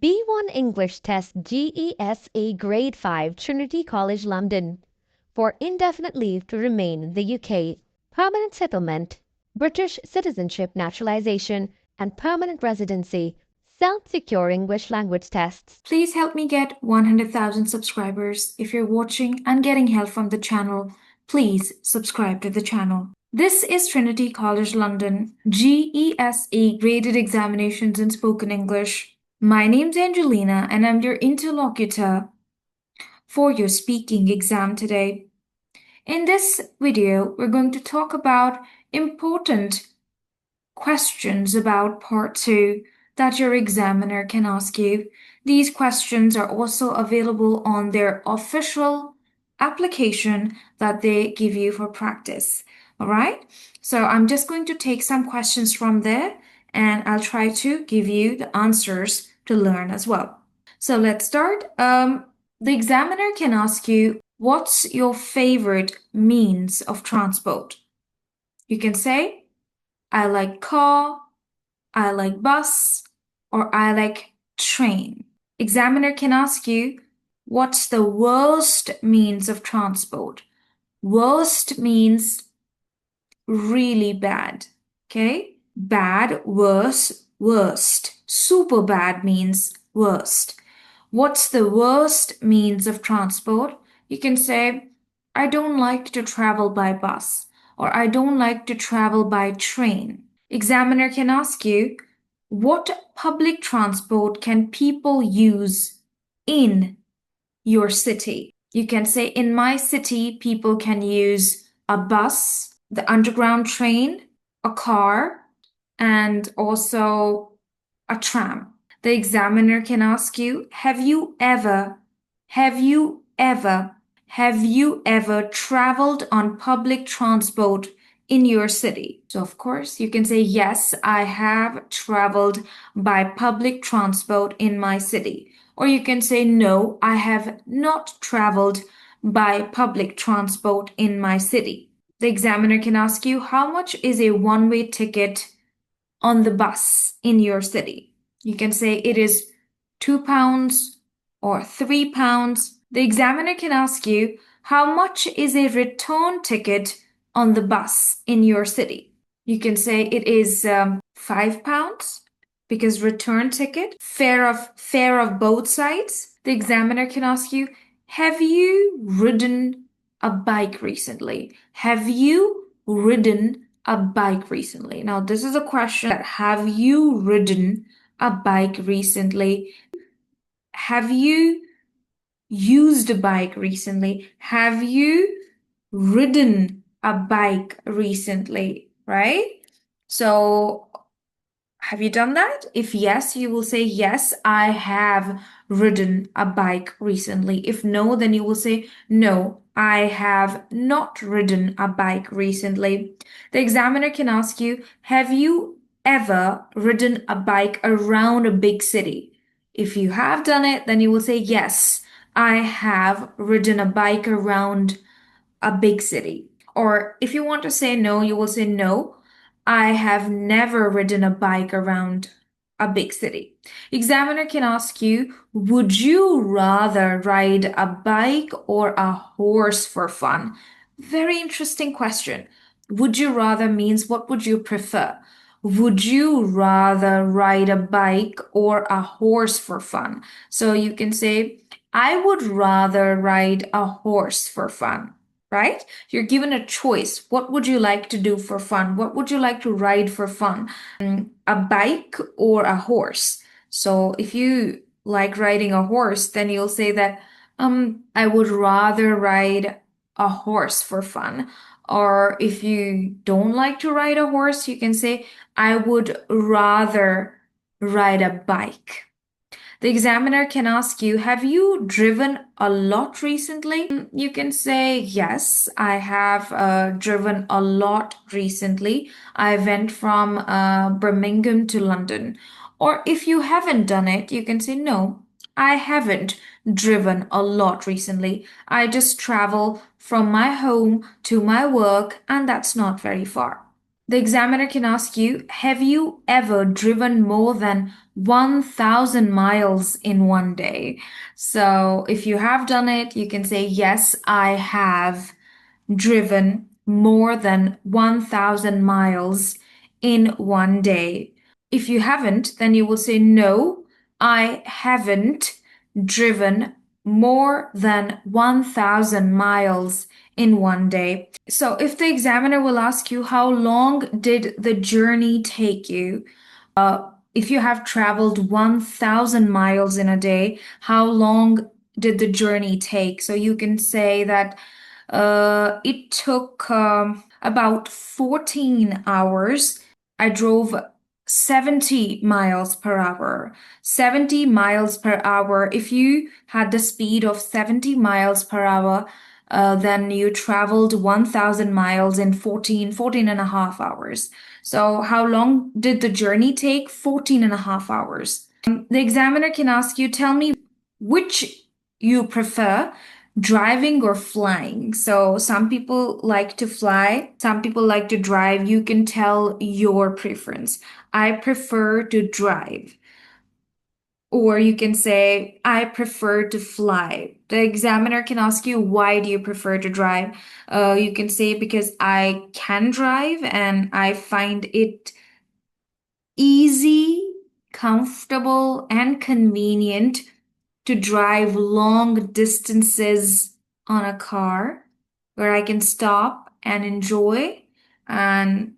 B1 English Test GESE Grade 5 Trinity College London for indefinite leave to remain in the UK, permanent settlement, British citizenship naturalisation, and permanent residency. Self-secure English language tests. Please help me get 100,000 subscribers. If you're watching and getting help from the channel, please subscribe to the channel. This is Trinity College London GESE Graded Examinations in Spoken English. My name's Angelina and I'm your interlocutor for your speaking exam today. In this video, we're going to talk about important questions about Part 2 that your examiner can ask you. These questions are also available on their official application that they give you for practice. All right, so I'm just going to take some questions from there and I'll try to give you the answers to learn as well. So let's start. The examiner can ask you, what's your favorite means of transport? You can say, I like car, I like bus, or I like train. Examiner can ask you, what's the worst means of transport? Worst means really bad, okay? Bad, worse, worst. Super bad means worst. What's the worst means of transport? You can say, I don't like to travel by bus, or I don't like to travel by train. Examiner can ask you, what public transport can people use in your city? You can say, in my city, people can use a bus, the underground train, a car, and also a tram. The examiner can ask you, have you ever traveled on public transport in your city? So of course you can say, yes, I have traveled by public transport in my city. Or you can say, no, I have not traveled by public transport in my city. The examiner can ask you, how much is a one-way ticket on the bus in your city? You can say it is £2 or £3. The examiner can ask you, how much is a return ticket on the bus in your city? You can say it is £5 because return ticket, fare of both sides. The examiner can ask you, have you ridden a bike recently? Have you ridden a bike recently? Now, this is a question that have you ridden a bike recently? Have you used a bike recently? Have you ridden a bike recently, right? So have you done that? If yes, you will say, yes, I have ridden a bike recently. If no, then you will say, no, I have not ridden a bike recently. The examiner can ask you, have you ever ridden a bike around a big city? If you have done it, then you will say, yes, I have ridden a bike around a big city. Or if you want to say no, you will say, no, I have never ridden a bike around a big city. Examiner can ask you, would you rather ride a bike or a horse for fun? Very interesting question. Would you rather means what would you prefer? Would you rather ride a bike or a horse for fun? So you can say, I would rather ride a horse for fun. Right? You're given a choice. What would you like to do for fun? What would you like to ride for fun? A bike or a horse? So if you like riding a horse, then you'll say that I would rather ride a horse for fun. Or if you don't like to ride a horse, you can say I would rather ride a bike. The examiner can ask you, have you driven a lot recently? You can say, yes, I have driven a lot recently. I went from Birmingham to London. Or if you haven't done it, you can say, no, I haven't driven a lot recently. I just travel from my home to my work, and that's not very far. The examiner can ask you, have you ever driven more than 1,000 miles in one day? So if you have done it, you can say, yes, I have driven more than 1,000 miles in one day. If you haven't, then you will say, no, I haven't driven more than 1,000 miles in one day. So if the examiner will ask you, how long did the journey take you? If you have traveled 1,000 miles in a day, how long did the journey take? So you can say that it took about 14 hours. I drove 70 miles per hour. 70 miles per hour. If you had the speed of 70 miles per hour, then you traveled 1,000 miles in 14 and a half hours. So how long did the journey take? 14 and a half hours. The examiner can ask you, tell me which you prefer, driving or flying. So some people like to fly, some people like to drive. You can tell your preference. I prefer to drive. Or you can say, I prefer to fly. The examiner can ask you, why do you prefer to drive? You can say, because I can drive and I find it easy, comfortable, and convenient to drive long distances on a car where I can stop and enjoy and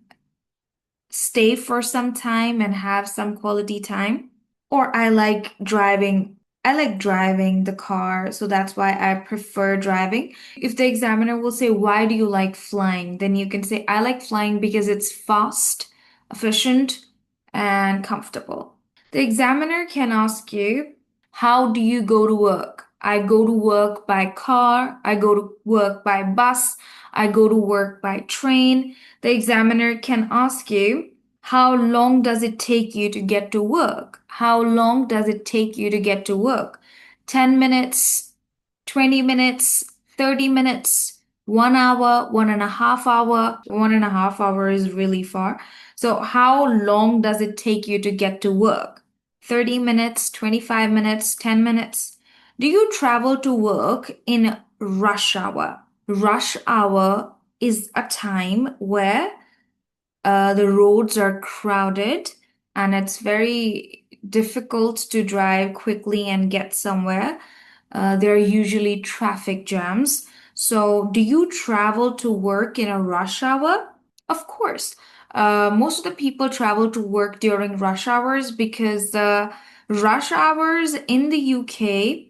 stay for some time and have some quality time. Or I like driving the car, so that's why I prefer driving. If the examiner will say, why do you like flying? Then you can say, I like flying because it's fast, efficient, and comfortable. The examiner can ask you, how do you go to work? I go to work by car, I go to work by bus, I go to work by train. The examiner can ask you, how long does it take you to get to work? How long does it take you to get to work? 10 minutes, 20 minutes, 30 minutes, 1 hour, 1.5 hour. 1.5 hour is really far. So, how long does it take you to get to work? 30 minutes, 25 minutes, 10 minutes. Do you travel to work in rush hour? Rush hour is a time where the roads are crowded and it's very difficult to drive quickly and get somewhere. There are usually traffic jams. So, do you travel to work in a rush hour? Of course. Most of the people travel to work during rush hours because rush hours in the UK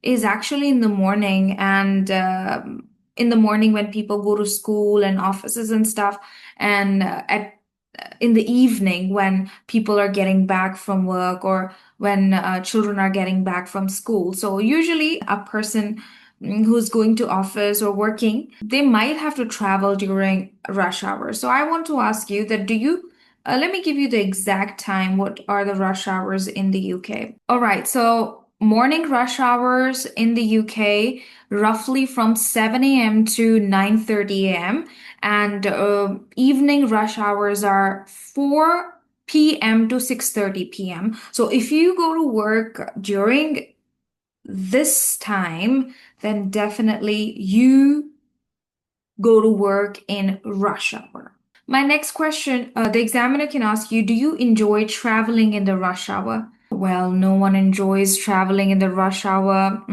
is actually in the morning and in the morning when people go to school and offices and stuff, and at in the evening when people are getting back from work or when children are getting back from school. So usually a person who's going to office or working, they might have to travel during rush hour. So I want to ask you that do you let me give you the exact time. What are the rush hours in the UK? All right, so morning rush hours in the UK roughly from 7 a.m. to 9:30 a.m. and evening rush hours are 4 p.m. to 6:30 p.m. So if you go to work during this time, then definitely you go to work in rush hour. My next question, the examiner can ask you, do you enjoy traveling in the rush hour? Well, no one enjoys traveling in the rush hour.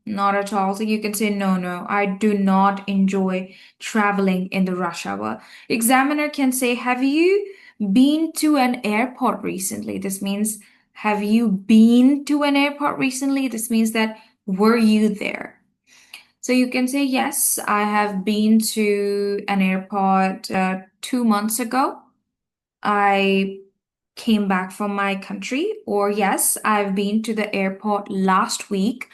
Not at all. So you can say, no, no, I do not enjoy traveling in the rush hour. Examiner can say, have you been to an airport recently? This means, have you been to an airport recently? This means that, were you there? So you can say, yes, I have been to an airport 2 months ago. I came back from my country. Or yes, I've been to the airport last week.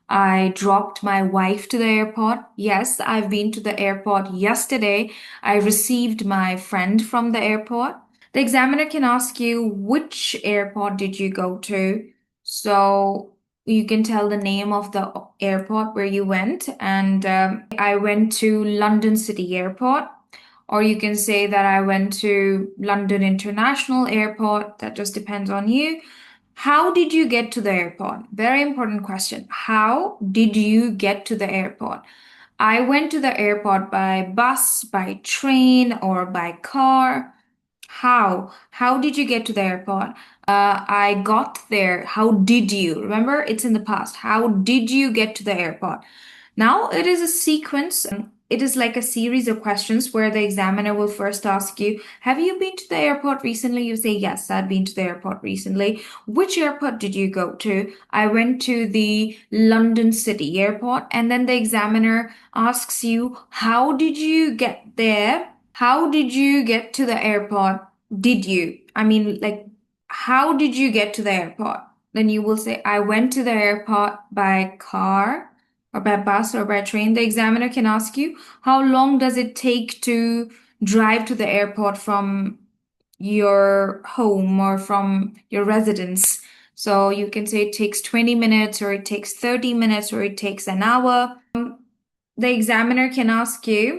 I dropped my wife to the airport. Yes, I've been to the airport yesterday. I received my friend from the airport. The examiner can ask you, which airport did you go to? So you can tell the name of the airport where you went. And I went to London City Airport. or you can say that I went to London International Airport. That just depends on you. How did you get to the airport? Very important question. How did you get to the airport? I went to the airport by bus, by train, or by car. How? How did you get to the airport? I got there. How did you? Remember, it's in the past. How did you get to the airport? Now it is a sequence. It is like a series of questions where the examiner will first ask you, have you been to the airport recently? You say, yes, I've been to the airport recently. Which airport did you go to? I went to the London City airport. And then the examiner asks you, how did you get there? How did you get to the airport? Did you? I mean, like, how did you get to the airport? Then you will say, I went to the airport by car or by bus or by train. The examiner can ask you, how long does it take to drive to the airport from your home or from your residence? So you can say it takes 20 minutes or it takes 30 minutes or it takes an hour. The examiner can ask you,